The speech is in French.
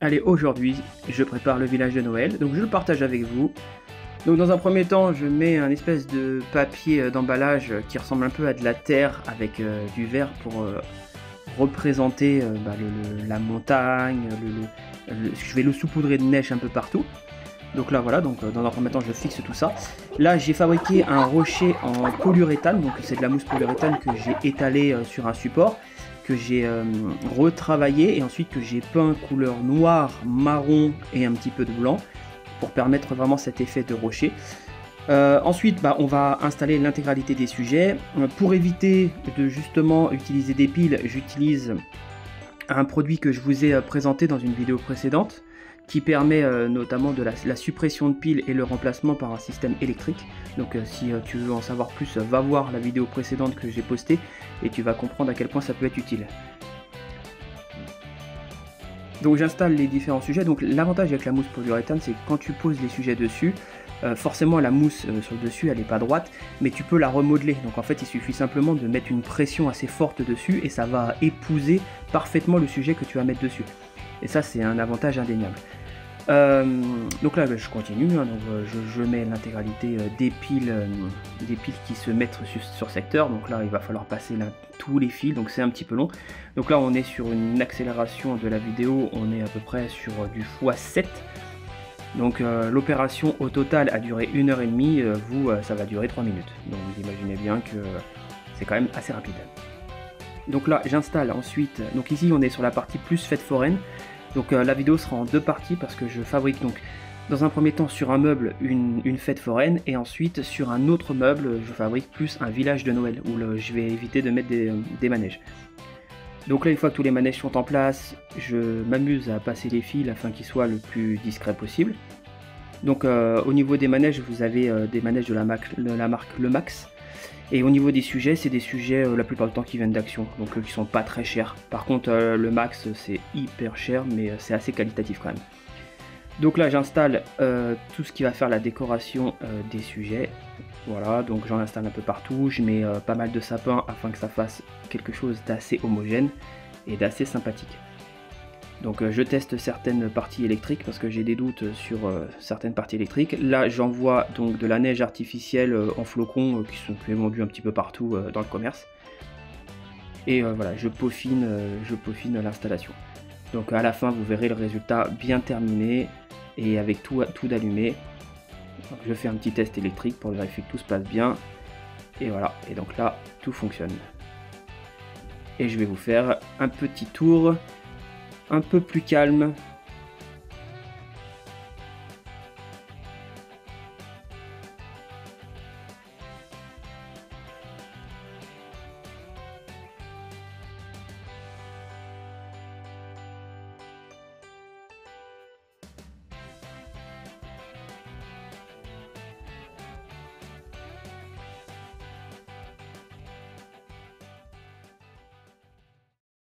Allez, aujourd'hui, je prépare le village de Noël, donc je le partage avec vous. Donc dans un premier temps, je mets un espèce de papier d'emballage qui ressemble un peu à de la terre avec du verre pour représenter la montagne. Je vais le saupoudrer de neige un peu partout. Donc là voilà, donc dans un premier temps je fixe tout ça. Là j'ai fabriqué un rocher en polyuréthane, donc c'est de la mousse polyuréthane que j'ai étalée sur un support, que j'ai retravaillé et ensuite que j'ai peint couleur noire, marron et un petit peu de blanc pour permettre vraiment cet effet de rocher. Ensuite on va installer l'intégralité des sujets. Pour éviter de justement utiliser des piles, j'utilise un produit que je vous ai présenté dans une vidéo précédente, qui permet notamment de la suppression de piles et le remplacement par un système électrique. Donc si tu veux en savoir plus, va voir la vidéo précédente que j'ai postée et tu vas comprendre à quel point ça peut être utile. Donc j'installe les différents sujets. Donc l'avantage avec la mousse polyuréthane, c'est que quand tu poses les sujets dessus, forcément la mousse sur le dessus elle n'est pas droite, mais tu peux la remodeler. Donc en fait il suffit simplement de mettre une pression assez forte dessus et ça va épouser parfaitement le sujet que tu vas mettre dessus. Et ça c'est un avantage indéniable. Donc là je continue, hein, donc, je mets l'intégralité des piles qui se mettent sur secteur. Donc là il va falloir passer là, tous les fils, donc c'est un petit peu long. Donc là on est sur une accélération de la vidéo, on est à peu près sur du x7. Donc l'opération au total a duré 1h30, vous ça va durer 3 minutes. Donc vous imaginez bien que c'est quand même assez rapide. Donc là j'installe ensuite, donc ici on est sur la partie plus fête foraine. Donc la vidéo sera en deux parties parce que je fabrique donc dans un premier temps sur un meuble une fête foraine et ensuite sur un autre meuble je fabrique plus un village de Noël où je vais éviter de mettre des manèges. Donc là une fois que tous les manèges sont en place, je m'amuse à passer les fils afin qu'ils soient le plus discret possible. Donc au niveau des manèges, vous avez des manèges de la marque Le Max. Et au niveau des sujets, c'est des sujets la plupart du temps qui viennent d'Action, donc qui sont pas très chers. Par contre le Max c'est hyper cher mais c'est assez qualitatif quand même. Donc là j'installe tout ce qui va faire la décoration des sujets. Voilà, donc j'en installe un peu partout, je mets pas mal de sapins afin que ça fasse quelque chose d'assez homogène et d'assez sympathique. Donc je teste certaines parties électriques parce que j'ai des doutes sur certaines parties électriques. Là j'envoie donc de la neige artificielle en flocons qui est vendue un petit peu partout dans le commerce. Et voilà, je peaufine l'installation. Donc à la fin vous verrez le résultat bien terminé et avec tout allumé. Donc, je fais un petit test électrique pour vérifier que tout se passe bien. Et voilà, et donc là tout fonctionne. Et je vais vous faire un petit tour un peu plus calme